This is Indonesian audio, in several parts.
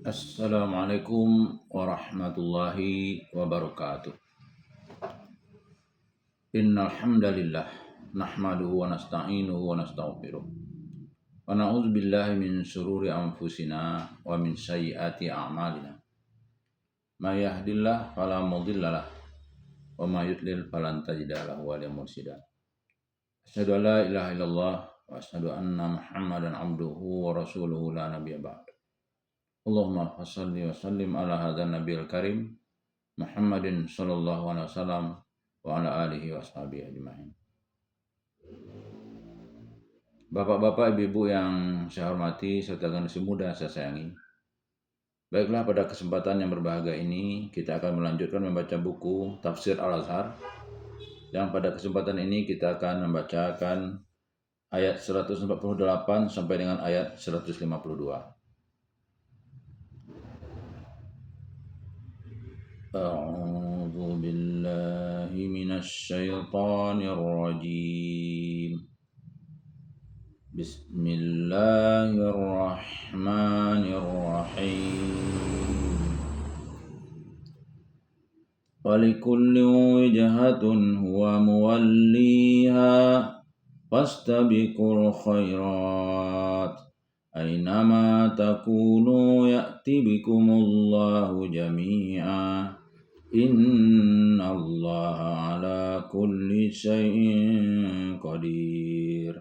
Assalamualaikum warahmatullahi wabarakatuh. Innal hamdalillah nahmaduhu wa nasta'inuhu wa nastaghfiruh. Wa na'udzu billahi min shururi anfusina wa min sayyiati a'malina. May yahdihillahu fala mudhillalah wa may yudlil falan tajida lahu waliyyan mursyida. Asyhadu an la ilaha illallah wa asyhadu anna Muhammadan abduhu wa rasuluhu la nabiyya ba'd. Allahumma shalli wa sallim ala hadzal nabiyil karim Muhammadin sallallahu alaihi wasallam wa ala alihi wa sahbihi ajma'in. Bapak-bapak, ibu-ibu yang saya hormati serta generasi muda saya sayangi. Baiklah, pada kesempatan yang berbahagia ini kita akan melanjutkan membaca buku Tafsir Al-Azhar. Yang pada kesempatan ini kita akan membacakan ayat 148 sampai dengan ayat 152. A'udzu billahi minasy syaithanir rajim. Bismillahirrahmanirrahim. Walikullin wijhatun huwa muwalliha fastabiqul khairat. Aynama takunu ya'ti bikumullahu jami'a. Innallaha ala kulli syai'in qadir.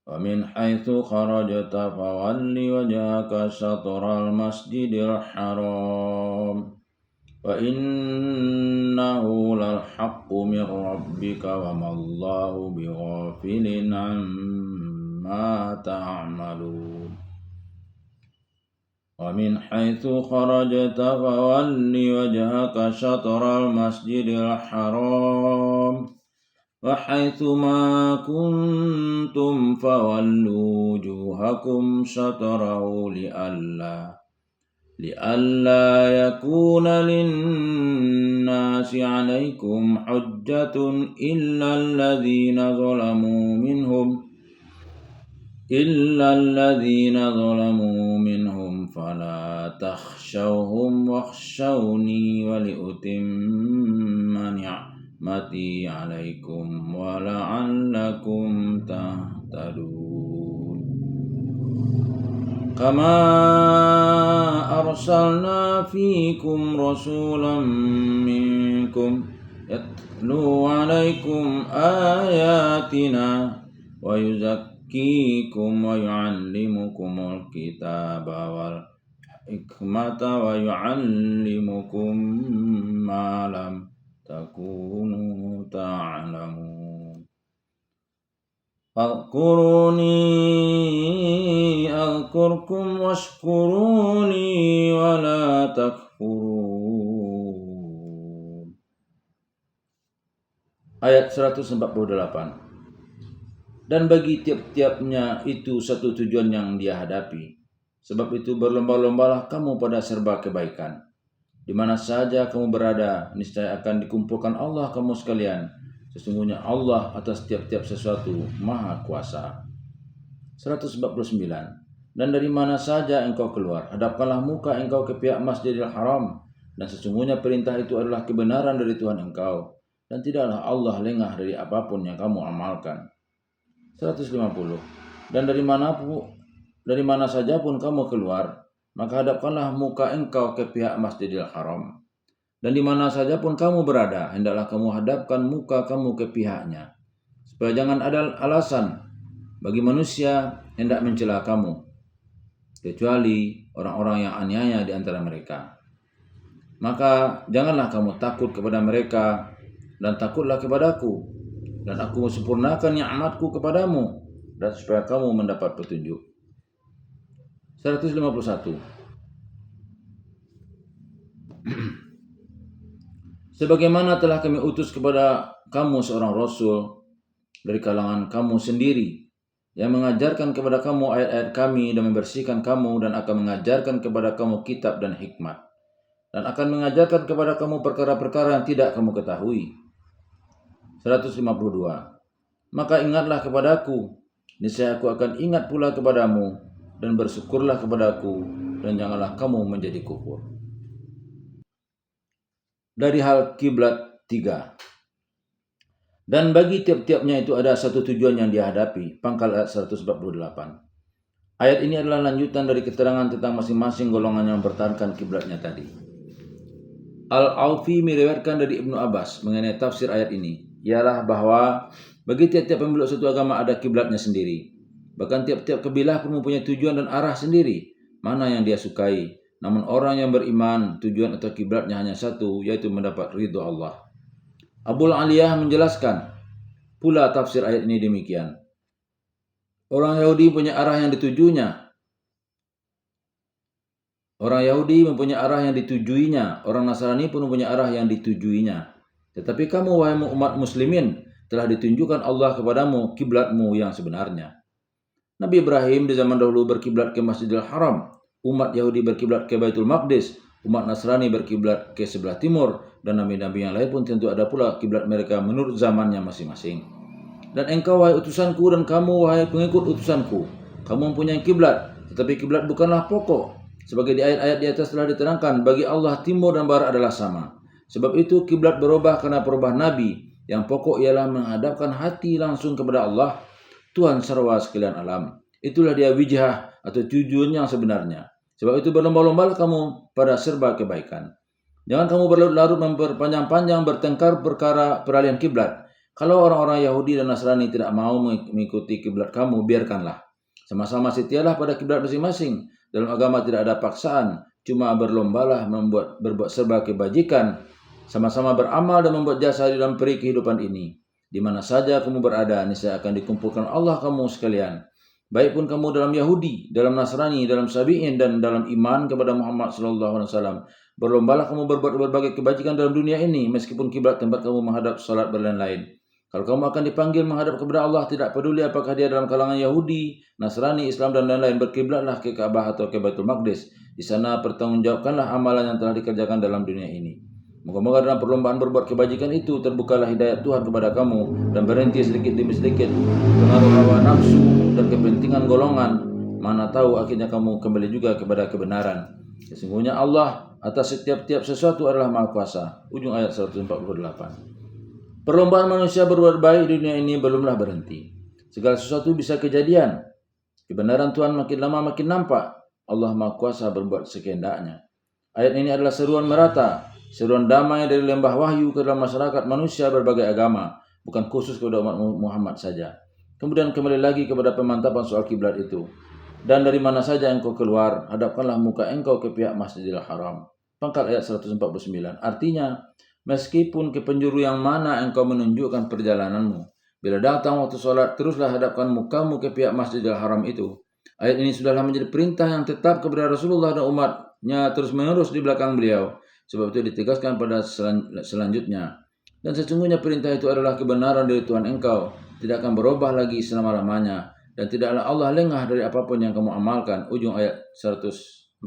Wa min haitsu kharajta fawalli wajhaka syatral masjidil haram. Wa innahu lal haqqu min rabbika wa mallahu bighafilin amma ta'malun. Wa min haitsu kharajta fawalli wajhaka syatral masjidil haram wa haitsu ma kuntum fawallu wujuhakum syatrahu li'alla yakuna linnasi 'alaikum hujjatun illa alladhina zalamu minhum fala takhshawhum wakhshawni wa liutimma ni'mati 'alaikum wa la'allakum tahtadun. Kama arsalna fikum rasulan minkum yatlu 'alaikum ayatina wa yuzakkikum wa yu'allimukumul kitaba wal hikmata wa yu'allimukum ma lam takunu ta'lamun. Fadhkuruni adhkurkum washkuruni wa la takfurun. Ayat 148. Dan bagi tiap-tiapnya itu satu tujuan yang dia hadapi. Sebab itu berlomba-lombalah kamu pada serba kebaikan. Di mana saja kamu berada, niscaya akan dikumpulkan Allah kamu sekalian. Sesungguhnya Allah atas tiap-tiap sesuatu Maha Kuasa. 149. Dan dari mana saja engkau keluar, hadapkanlah muka engkau ke pihak Masjidil Haram. Dan sesungguhnya perintah itu adalah kebenaran dari Tuhan engkau. Dan tidaklah Allah lengah dari apapun yang kamu amalkan. 150. Dan dari mana saja pun kamu keluar, maka hadapkanlah muka engkau ke pihak Masjidil Haram. Dan di mana saja pun kamu berada, hendaklah kamu hadapkan muka kamu ke pihaknya, supaya jangan ada alasan bagi manusia hendak mencela kamu, kecuali orang-orang yang aniaya di antara mereka. Maka janganlah kamu takut kepada mereka, dan takutlah kepadaku, dan aku sempurnakan nikmatku kepadamu, dan supaya kamu mendapat petunjuk. 151. Sebagaimana telah kami utus kepada kamu seorang Rasul dari kalangan kamu sendiri, yang mengajarkan kepada kamu ayat-ayat kami dan membersihkan kamu, dan akan mengajarkan kepada kamu kitab dan hikmat, dan akan mengajarkan kepada kamu perkara-perkara yang tidak kamu ketahui. 152. Maka ingatlah kepadaku, niscaya aku akan ingat pula kepadamu, dan bersyukurlah kepadaku, dan janganlah kamu menjadi kufur. Dari hal kiblat 3. Dan bagi tiap-tiapnya itu ada satu tujuan yang dihadapi. Pangkal ayat 148. Ayat ini adalah lanjutan dari keterangan tentang masing-masing golongan yang mempertahankan kiblatnya tadi. Al-Aufi meriwayatkan dari Ibnu Abbas mengenai tafsir ayat ini, ialah bahwa bagi tiap-tiap pemeluk suatu agama ada kiblatnya sendiri. Bahkan tiap-tiap kabilah pun mempunyai tujuan dan arah sendiri, mana yang dia sukai. Namun orang yang beriman, tujuan atau kiblatnya hanya satu, yaitu mendapat ridho Allah. Abul Aliyah menjelaskan pula tafsir ayat ini demikian. Orang Yahudi punya arah yang ditujunya. Orang Yahudi mempunyai arah yang ditujuinya. Orang Nasrani pun mempunyai arah yang ditujuinya. Tetapi kamu, wahai umat muslimin, telah ditunjukkan Allah kepadamu kiblatmu yang sebenarnya. Nabi Ibrahim di zaman dahulu berkiblat ke Masjidil Haram. Umat Yahudi berkiblat ke Baitul Maqdis. Umat Nasrani berkiblat ke sebelah timur. Dan nabi-nabi yang lain pun tentu ada pula kiblat mereka menurut zamannya masing-masing. Dan engkau, wahai utusanku, dan kamu, wahai pengikut utusanku, kamu mempunyai kiblat, tetapi kiblat bukanlah pokok. Sebagai di ayat-ayat di atas telah diterangkan, bagi Allah timur dan barat adalah sama. Sebab itu kiblat berubah karena perubahan nabi. Yang pokok ialah menghadapkan hati langsung kepada Allah, Tuhan sarwa sekalian alam. Itulah dia wijhah atau tujuan yang sebenarnya. Sebab itu berlomba-lombalah kamu pada serba kebaikan. Jangan kamu berlarut-larut memperpanjang-panjang bertengkar perkara peralihan kiblat. Kalau orang-orang Yahudi dan Nasrani tidak mau mengikuti kiblat kamu, biarkanlah. Sama-sama setialah pada kiblat masing-masing. Dalam agama tidak ada paksaan, cuma berlombalah berbuat serba kebajikan, sama-sama beramal dan membuat jasa di dalam peri kehidupan ini. Di mana saja kamu berada, niscaya akan dikumpulkan Allah kamu sekalian. Baik pun kamu dalam Yahudi, dalam Nasrani, dalam Sabi'in, dan dalam iman kepada Muhammad SAW. Berlombalah kamu berbuat berbagai kebajikan dalam dunia ini, meskipun kiblat tempat kamu menghadap salat berlain-lain. Kalau kamu akan dipanggil menghadap kepada Allah, tidak peduli apakah dia dalam kalangan Yahudi, Nasrani, Islam, dan lain-lain, berkiblatlah ke Ka'bah atau ke Baitul Maqdis. Di sana pertanggungjawabkanlah amalan yang telah dikerjakan dalam dunia ini. Moga-moga dalam perlombaan berbuat kebajikan itu terbukalah hidayat Tuhan kepada kamu dan berhenti sedikit demi sedikit pengaruh hawa nafsu dan kepentingan golongan. Mana tahu akhirnya kamu kembali juga kepada kebenaran. Sesungguhnya Allah atas setiap-tiap sesuatu adalah Maha Kuasa. Ujung ayat 148. Perlombaan manusia berbuat baik di dunia ini belumlah berhenti. Segala sesuatu bisa kejadian. Kebenaran Tuhan makin lama makin nampak. Allah Maha Kuasa berbuat sekehendaknya. Ayat ini adalah seruan merata, seruan damai dari lembah wahyu ke dalam masyarakat manusia berbagai agama, bukan khusus kepada umat Muhammad saja. Kemudian kembali lagi kepada pemantapan soal kiblat itu. Dan dari mana saja engkau keluar, hadapkanlah muka engkau ke pihak Masjidil Haram. Pangkal ayat 149. Artinya, meskipun ke penjuru yang mana engkau menunjukkan perjalananmu, bila datang waktu sholat, teruslah hadapkan mukamu ke pihak Masjidil Haram itu. Ayat ini sudahlah menjadi perintah yang tetap kepada Rasulullah dan umatnya terus menerus di belakang beliau. Sebab itu ditegaskan pada selanjutnya. Dan sesungguhnya perintah itu adalah kebenaran dari Tuhan engkau, tidak akan berubah lagi selama-lamanya. Dan tidaklah Allah lengah dari apapun yang kamu amalkan. Ujung ayat 149.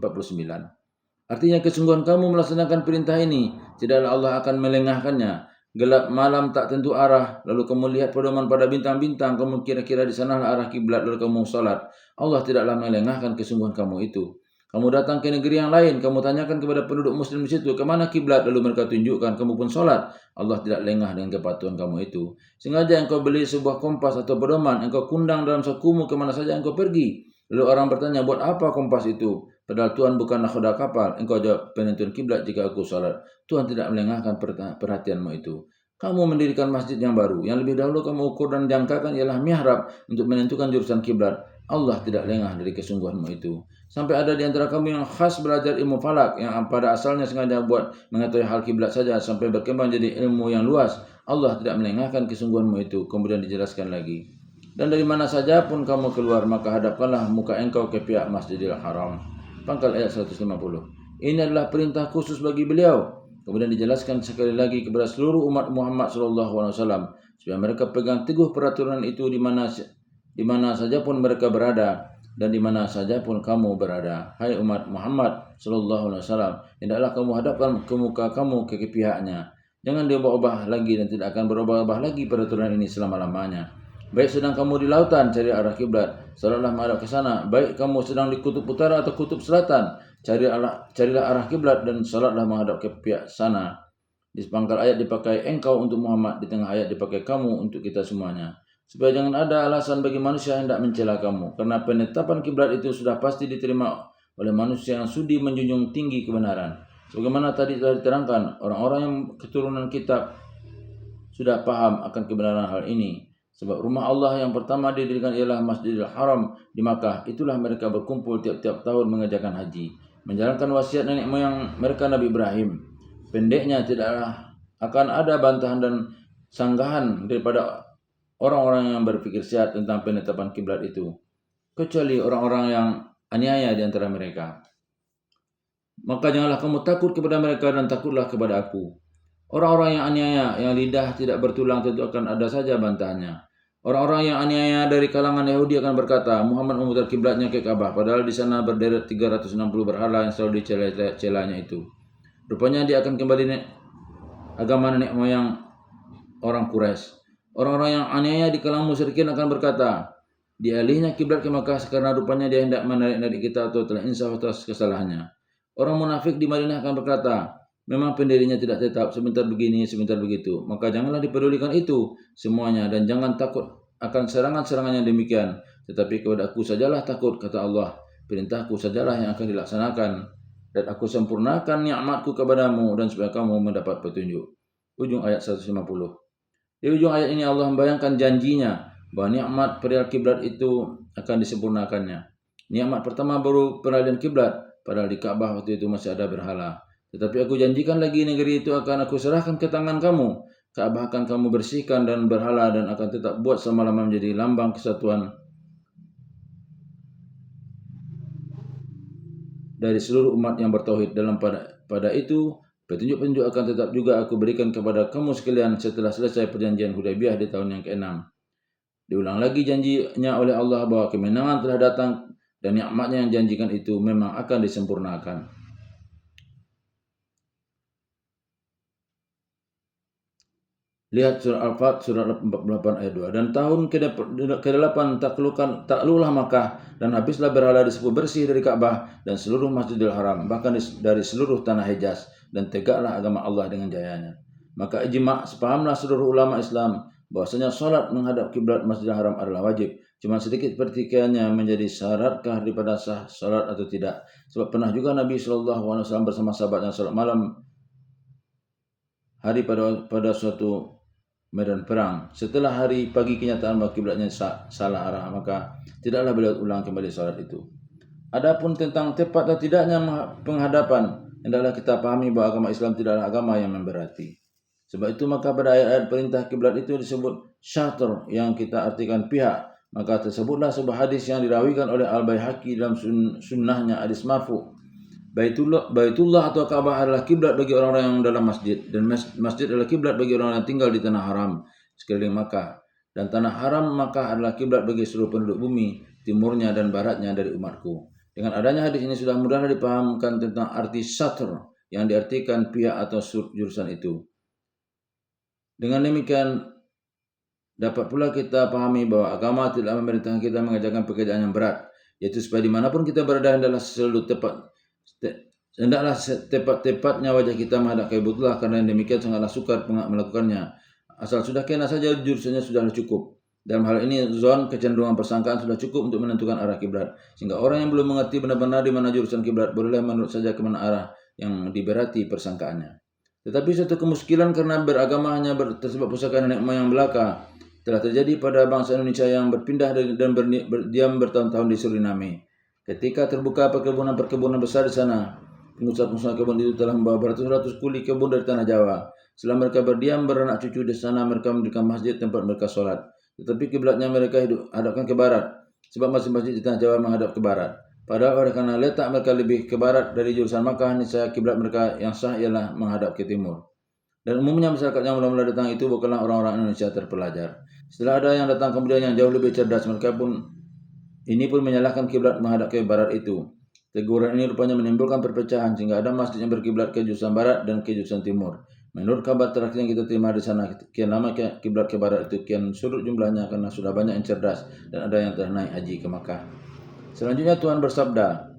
Artinya kesungguhan kamu melaksanakan perintah ini, tidaklah Allah akan melengahkannya. Gelap malam tak tentu arah, lalu kamu lihat pedoman pada bintang-bintang, kamu kira-kira di sanalah arah kiblat, lalu kamu salat. Allah tidaklah melengahkan kesungguhan kamu itu. Kamu datang ke negeri yang lain, kamu tanyakan kepada penduduk muslim di situ, kemana kiblat, lalu mereka tunjukkan, kamu pun solat. Allah tidak lengah dengan kepatuhan kamu itu. Sengaja engkau beli sebuah kompas atau pedoman, engkau kundang dalam sakumu kemana saja engkau pergi. Lalu orang bertanya, buat apa kompas itu? Padahal Tuhan bukanlah khoda kapal. Engkau jawab, penentuan kiblat jika aku salat. Tuhan tidak melengahkan perhatianmu itu. Kamu mendirikan masjid yang baru. Yang lebih dahulu kamu ukur dan jangkakan ialah mihrab untuk menentukan jurusan kiblat. Allah tidak lengah dari kesungguhanmu itu. Sampai ada di antara kamu yang khas belajar ilmu falak, yang pada asalnya sengaja buat mengetahui hal kiblat saja sampai berkembang jadi ilmu yang luas. Allah tidak melengahkan kesungguhanmu itu. Kemudian dijelaskan lagi. Dan dari mana saja pun kamu keluar, maka hadapkanlah muka engkau ke pihak Masjidil Haram. Pangkal ayat 150. Ini adalah perintah khusus bagi beliau. Kemudian dijelaskan sekali lagi kepada seluruh umat Muhammad SAW supaya mereka pegang teguh peraturan itu di mana saja pun mereka berada dan di mana saja pun kamu berada. Hai umat Muhammad SAW, hendaklah kamu hadapkan ke muka kamu ke pihaknya. Jangan diubah-ubah lagi dan tidak akan berubah-ubah lagi peraturan ini selama-lamanya. Baik sedang kamu di lautan, cari arah kiblat, salatlah menghadap ke sana. Baik kamu sedang di kutub utara atau kutub selatan, carilah arah kiblat dan salatlah menghadap ke pihak sana. Di sepangkal ayat dipakai engkau untuk Muhammad, di tengah ayat dipakai kamu untuk kita semuanya. Supaya jangan ada alasan bagi manusia yang hendak mencela kamu, karena penetapan kiblat itu sudah pasti diterima oleh manusia yang sudi menjunjung tinggi kebenaran. Sebagaimana tadi telah diterangkan, orang-orang yang keturunan kitab sudah paham akan kebenaran hal ini. Sebab rumah Allah yang pertama didirikan ialah Masjidil Haram di Makkah. Itulah mereka berkumpul tiap-tiap tahun mengerjakan haji, menjalankan wasiat nenek moyang mereka Nabi Ibrahim. Pendeknya tidaklah akan ada bantahan dan sanggahan daripada orang-orang yang berpikir sehat tentang penetapan kiblat itu, kecuali orang-orang yang aniaya di antara mereka. Maka janganlah kamu takut kepada mereka dan takutlah kepada aku. Orang-orang yang aniaya, yang lidah tidak bertulang tentu akan ada saja bantahannya. Orang-orang yang aniaya dari kalangan Yahudi akan berkata, Muhammad memutar kiblatnya ke Ka'bah, padahal di sana berderet 360 berhala yang selalu dicela-celanya itu. Rupanya dia akan kembali agama nenek moyang orang Quraisy. Orang-orang yang aniaya di kalangan musyrikin akan berkata, dialihnya kiblat ke Makkah karena rupanya dia hendak menarik-narik kita atau telah insaf atas kesalahannya. Orang munafik di Madinah akan berkata, memang pendirinya tidak tetap, sebentar begini, sebentar begitu. Maka janganlah dipedulikan itu semuanya dan jangan takut akan serangan-serangan yang demikian. Tetapi kepada aku sajalah takut, kata Allah. Perintahku sajalah yang akan dilaksanakan. Dan aku sempurnakan nikmatku kepadamu dan supaya kamu mendapat petunjuk. Ujung ayat 150. Di ujung ayat ini Allah membayangkan janjinya bahwa nikmat perihal kiblat itu akan disempurnakannya. Nikmat pertama baru peralihan kiblat, padahal di Ka'bah waktu itu masih ada berhala. Tetapi aku janjikan lagi negeri itu akan aku serahkan ke tangan kamu. Ka'bah akan kamu bersihkan dan berhala dan akan tetap buat selama-lamanya menjadi lambang kesatuan dari seluruh umat yang bertauhid. Dalam pada itu petunjuk-petunjuk akan tetap juga aku berikan kepada kamu sekalian setelah selesai perjanjian Hudaybiyah di tahun yang ke-6. Diulang lagi janjinya oleh Allah bahwa kemenangan telah datang dan nikmatnya yang janjikan itu memang akan disempurnakan. Lihat surah Al-Fat surah 48 ayat 2. Dan tahun ke-8 takluklah Makkah dan habislah berhala disebut bersih dari Ka'bah dan seluruh Masjidil Haram, bahkan dari seluruh tanah Hijaz, dan tegaklah agama Allah dengan jayanya. Maka ijma' sepahamlah seluruh ulama Islam bahwasanya salat menghadap kiblat Masjidil Haram adalah wajib. Cuma sedikit pertikaiannya menjadi syaratkah daripada sah salat atau tidak. Sebab pernah juga Nabi SAW bersama sahabatnya salat malam hari pada suatu medan perang. Setelah hari pagi kenyataan bahwa kiblatnya salah arah, maka tidaklah beliau ulang kembali salat itu. Adapun tentang tepat atau tidaknya penghadapan, hendaklah kita pahami bahwa agama Islam tidaklah agama yang memberati. Sebab itu maka pada ayat-ayat perintah kiblat itu disebut syatr yang kita artikan pihak. Maka tersebutlah sebuah hadis yang dirawikan oleh Al-Baihaqi dalam sunnahnya, hadis marfu. Baitullah atau Ka'bah adalah kiblat bagi orang-orang yang dalam masjid, dan masjid adalah kiblat bagi orang yang tinggal di tanah haram sekeliling Makkah, dan tanah haram Makkah adalah kiblat bagi seluruh penduduk bumi timurnya dan baratnya dari umatku. Dengan adanya hadis ini sudah mudah dipahamkan tentang arti satr yang diartikan pihak atau jurusan itu. Dengan demikian dapat pula kita pahami bahwa agama tidak memerintahkan kita mengerjakan pekerjaan yang berat, yaitu supaya dimanapun kita berada adalah selalu hendaklah tepat-tepatnya wajah kita menghadap Baitullah, karena demikian sangatlah sukar melakukannya. Asal sudah kena saja jurusannya sudah cukup. Dalam hal ini zon kecenderungan persangkaan sudah cukup untuk menentukan arah kiblat. Sehingga orang yang belum mengerti benar-benar di mana jurusan kiblat boleh menurut saja ke mana arah yang diberati persangkaannya. Tetapi suatu kemuskilan karena beragama hanya tersebab pusaka nenek moyang belaka telah terjadi pada bangsa Indonesia yang berpindah dan berdiam bertahun-tahun di Suriname. Ketika terbuka perkebunan besar di sana, pengusaha-pengusaha kebun itu telah membawa beratus-ratus kuli kebun dari tanah Jawa. Setelah mereka berdiam beranak cucu di sana, mereka mendirikan masjid tempat mereka sholat. Tetapi kiblatnya mereka hadapkan ke barat, sebab masjid-masjid di tanah Jawa menghadap ke barat. Padahal oleh karena letak mereka lebih ke barat dari jurusan Makkah, niscaya kiblat mereka yang sah ialah menghadap ke timur. Dan umumnya masyarakat yang mula-mula datang itu bukanlah orang-orang Indonesia terpelajar. Setelah ada yang datang kemudian yang jauh lebih cerdas, mereka pun menyalahkan kiblat menghadap ke barat itu. Teguran ini rupanya menimbulkan perpecahan sehingga ada masjid yang berkiblat ke jurusan barat dan ke jurusan timur. Menurut kabar terakhir yang kita terima di sana, kian lama kiblat ke barat itu kian surut jumlahnya karena sudah banyak yang cerdas dan ada yang telah naik haji ke Makkah. Selanjutnya Tuhan bersabda,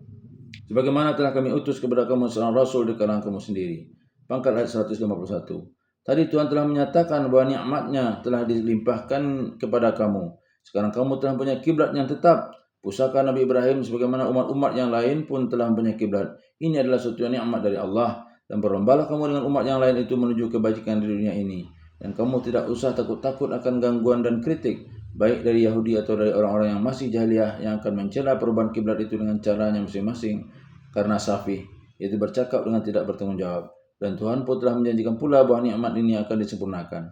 sebagaimana telah kami utus kepada kamu seorang rasul di kalangan kamu sendiri. Pangkat ayat 151. Tadi Tuhan telah menyatakan bahwa nikmatnya telah dilimpahkan kepada kamu. Sekarang kamu telah punya kiblat yang tetap. Pusaka Nabi Ibrahim sebagaimana umat-umat yang lain pun telah punya kiblat. Ini adalah suatu nikmat dari Allah. Dan berlombalah kamu dengan umat yang lain itu menuju kebajikan di dunia ini. Dan kamu tidak usah takut-takut akan gangguan dan kritik, baik dari Yahudi atau dari orang-orang yang masih jahiliyah yang akan mencela perubahan kiblat itu dengan caranya masing-masing karena safih, yaitu bercakap dengan tidak bertanggung jawab. Dan Tuhan pun telah menjanjikan pula bahwa nikmat ini akan disempurnakan.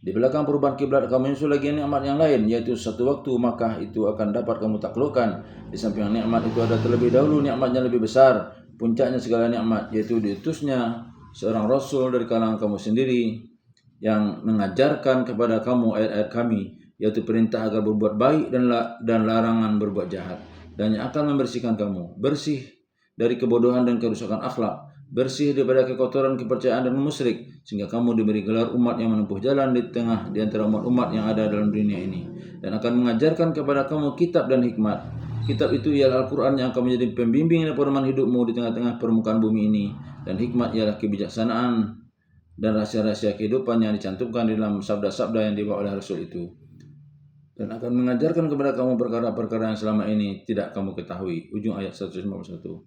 Di belakang perubahan kiblat kamu menyusul lagi nikmat yang lain, yaitu satu waktu Makkah itu akan dapat kamu taklukkan. Di samping nikmat itu ada terlebih dahulu nikmatnya lebih besar, puncaknya segala nikmat, yaitu diutusnya seorang rasul dari kalangan kamu sendiri yang mengajarkan kepada kamu ayat-ayat kami, yaitu perintah agar berbuat baik dan larangan berbuat jahat, dan yang akan membersihkan kamu bersih dari kebodohan dan kerusakan akhlak, bersih daripada kekotoran kepercayaan dan musyrik, sehingga kamu diberi gelar umat yang menempuh jalan di antara umat-umat yang ada dalam dunia ini, dan akan mengajarkan kepada kamu kitab dan hikmat. Kitab itu ialah Al-Quran yang akan menjadi pembimbing dan pedoman hidupmu di tengah-tengah permukaan bumi ini, dan hikmat ialah kebijaksanaan dan rahasia-rahasia kehidupan yang dicantumkan di dalam sabda-sabda yang dibawa oleh Rasul itu, dan akan mengajarkan kepada kamu perkara-perkara yang selama ini tidak kamu ketahui. Ujung ayat 151.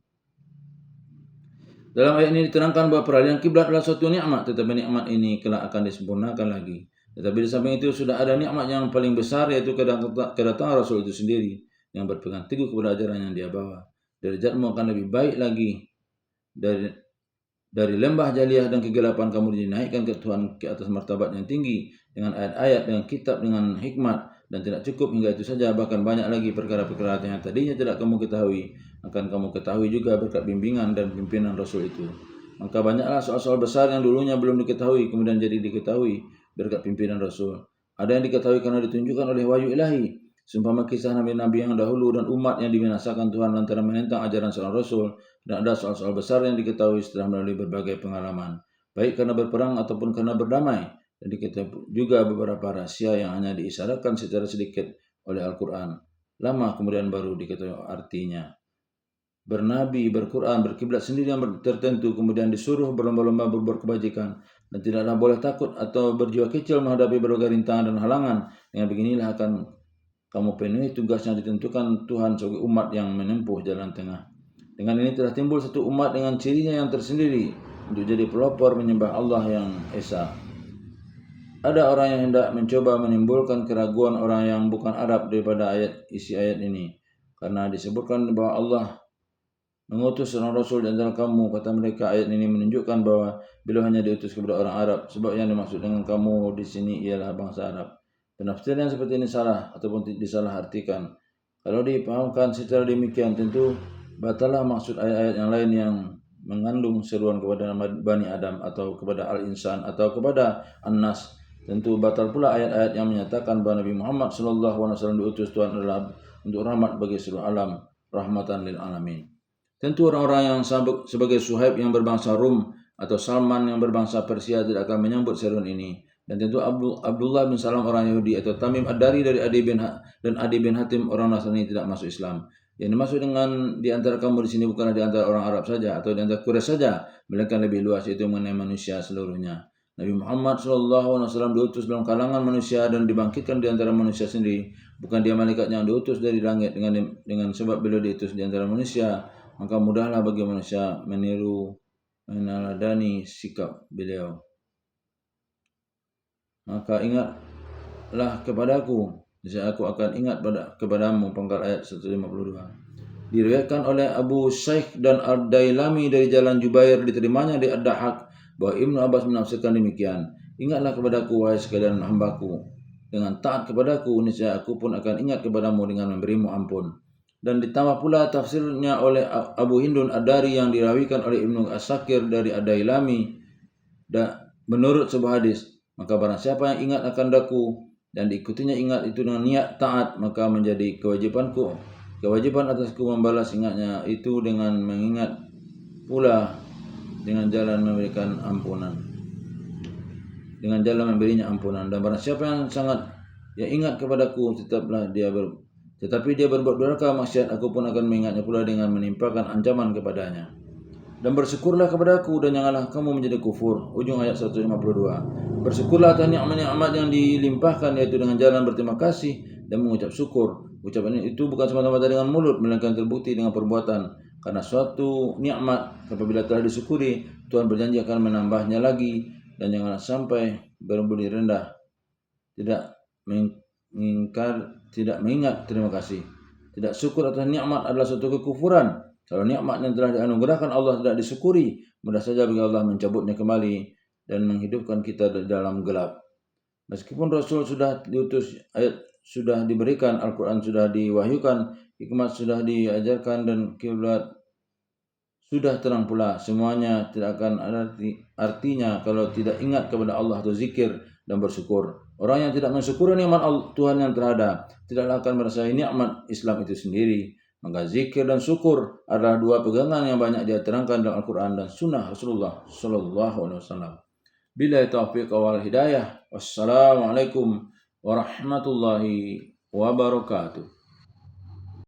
Dalam ayat ini diterangkan bahwa peralihan kiblat adalah suatu nikmat, tetapi nikmat ini kelak akan disempurnakan lagi. Tetapi di samping itu sudah ada nikmat yang paling besar, yaitu kedatangan Rasul itu sendiri yang berpegang teguh kepada ajaran yang dia bawa. Derajatmu akan lebih baik lagi dari lembah jaliah dan kegelapan kamu dinaikkan ke Tuhan ke atas martabat yang tinggi dengan ayat-ayat, dengan kitab, dengan hikmat. Dan tidak cukup hingga itu saja, bahkan banyak lagi perkara-perkara yang tadinya tidak kamu ketahui akan kamu ketahui juga berkat bimbingan dan pimpinan Rasul itu. Maka banyaklah soal-soal besar yang dulunya belum diketahui kemudian jadi diketahui berkat pimpinan Rasul. Ada yang diketahui karena ditunjukkan oleh wahyu ilahi, seumpama kisah nabi-nabi yang dahulu dan umat yang dibinasakan Tuhan lantaran menentang ajaran seorang Rasul. Dan ada soal-soal besar yang diketahui setelah melalui berbagai pengalaman, baik karena berperang ataupun karena berdamai. Dan diketahui juga beberapa rahasia yang hanya diisyaratkan secara sedikit oleh Al-Quran. Lama kemudian baru diketahui artinya. Bernabi, berquran, berkiblat sendiri yang tertentu, kemudian disuruh berlomba-lomba berbuat kebajikan, dan tidaklah boleh takut atau berjiwa kecil menghadapi berbagai rintangan dan halangan. Dengan beginilah akan kamu penuhi tugas yang ditentukan Tuhan sebagai umat yang menempuh jalan tengah. Dengan ini telah timbul satu umat dengan cirinya yang tersendiri untuk jadi pelopor menyembah Allah yang Esa. Ada orang yang hendak mencoba menimbulkan keraguan orang yang bukan Arab daripada isi ayat ini, karena disebutkan bahwa Allah mengutus seorang Rasul di antara kamu. Kata mereka, ayat ini menunjukkan bahwa beliau hanya diutus kepada orang Arab, sebab yang dimaksud dengan kamu di sini ialah bangsa Arab. Penafsiran seperti ini salah ataupun disalahartikan. Kalau dipahamkan secara demikian, tentu batalah maksud ayat-ayat yang lain yang mengandung seruan kepada Bani Adam atau kepada Al-Insan atau kepada An-Nas. Tentu batal pula ayat-ayat yang menyatakan bahwa Nabi Muhammad SAW diutus Tuhan adalah untuk rahmat bagi seluruh alam, rahmatan lil alamin. Tentu orang-orang yang sebagai Suhaib yang berbangsa Rum atau Salman yang berbangsa Persia tidak akan menyambut seruan ini. Dan tentu Abdullah bin Salam orang Yahudi atau Tamim Ad-Dari dari Adi bin Hatim orang Nasrani tidak masuk Islam. Yang dimaksud dengan di antara kamu di sini bukanlah di antara orang Arab saja atau di antara Quraisy saja, melainkan lebih luas, yaitu mengenai manusia seluruhnya. Nabi Muhammad SAW diutus dalam kalangan manusia dan dibangkitkan di antara manusia sendiri. Bukan dia malaikat yang diutus dari langit. Dengan sebab beliau diutus di antara manusia, maka mudahlah bagi manusia meniru, meneladani sikap beliau. Maka ingatlah kepadaku, saya aku akan ingat kepadamu. Pangkal ayat 152. Diriwayatkan oleh Abu Shaykh dan Ad-Dailami dari jalan Jubair, diterimanya di Ad-Dahhak bahwa Ibnu Abbas menafsirkan demikian. Ingatlah kepadaku wahai sekalian hambaku, dengan taat kepadaku, niscaya aku pun akan ingat kepadamu dengan memberimu ampun. Dan ditambah pula tafsirnya oleh Abu Hindun Ad-Dari yang dirawikan oleh Ibnu As-Sakir dari Ad-Dailami dan menurut sebuah hadis, maka barang siapa yang ingat akan daku dan diikutinya ingat itu dengan niat taat, maka menjadi kewajiban atasku membalas ingatnya itu dengan mengingat pula dengan jalan memberikan ampunan. dengan jalan memberinya ampunan. Dan barang siapa yang sangat ingat kepadaku, tetapi dia berbuat durhaka maksiat, aku pun akan mengingatnya pula dengan menimpakan ancaman kepadanya. Dan bersyukurlah kepadaku dan janganlah kamu menjadi kufur. Ujung ayat 152. Bersyukurlah atas nikmat-nikmat yang dilimpahkan, yaitu dengan jalan berterima kasih dan mengucap syukur. Ucapan itu bukan semata-mata dengan mulut, melainkan terbukti dengan perbuatan. Karena suatu nikmat apabila telah disyukuri, Tuhan berjanji akan menambahnya lagi. Dan janganlah sampai berbudi rendah, tidak mengingat terima kasih. Tidak syukur atas nikmat adalah suatu kekufuran. Kalau nikmat yang telah dianugerahkan Allah tidak disyukuri, mudah saja bagi Allah mencabutnya kembali dan menghidupkan kita dalam gelap. Meskipun Rasul sudah diutus, ayat sudah diberikan, Al-Quran sudah diwahyukan, hikmat sudah diajarkan, dan kiblat sudah terang pula, semuanya tidak akan ada artinya kalau tidak ingat kepada Allah atau zikir dan bersyukur. Orang yang tidak mensyukuri nikmat Tuhan yang terhadap, tidaklah akan merasakan nikmat Islam itu sendiri. Maka zikir dan syukur adalah dua pegangan yang banyak dia terangkan dalam Al-Quran dan Sunnah Rasulullah Sallallahu Alaihi Wasallam. Billahi taufiq wal hidayah. Wassalamualaikum warahmatullahi wabarakatuh.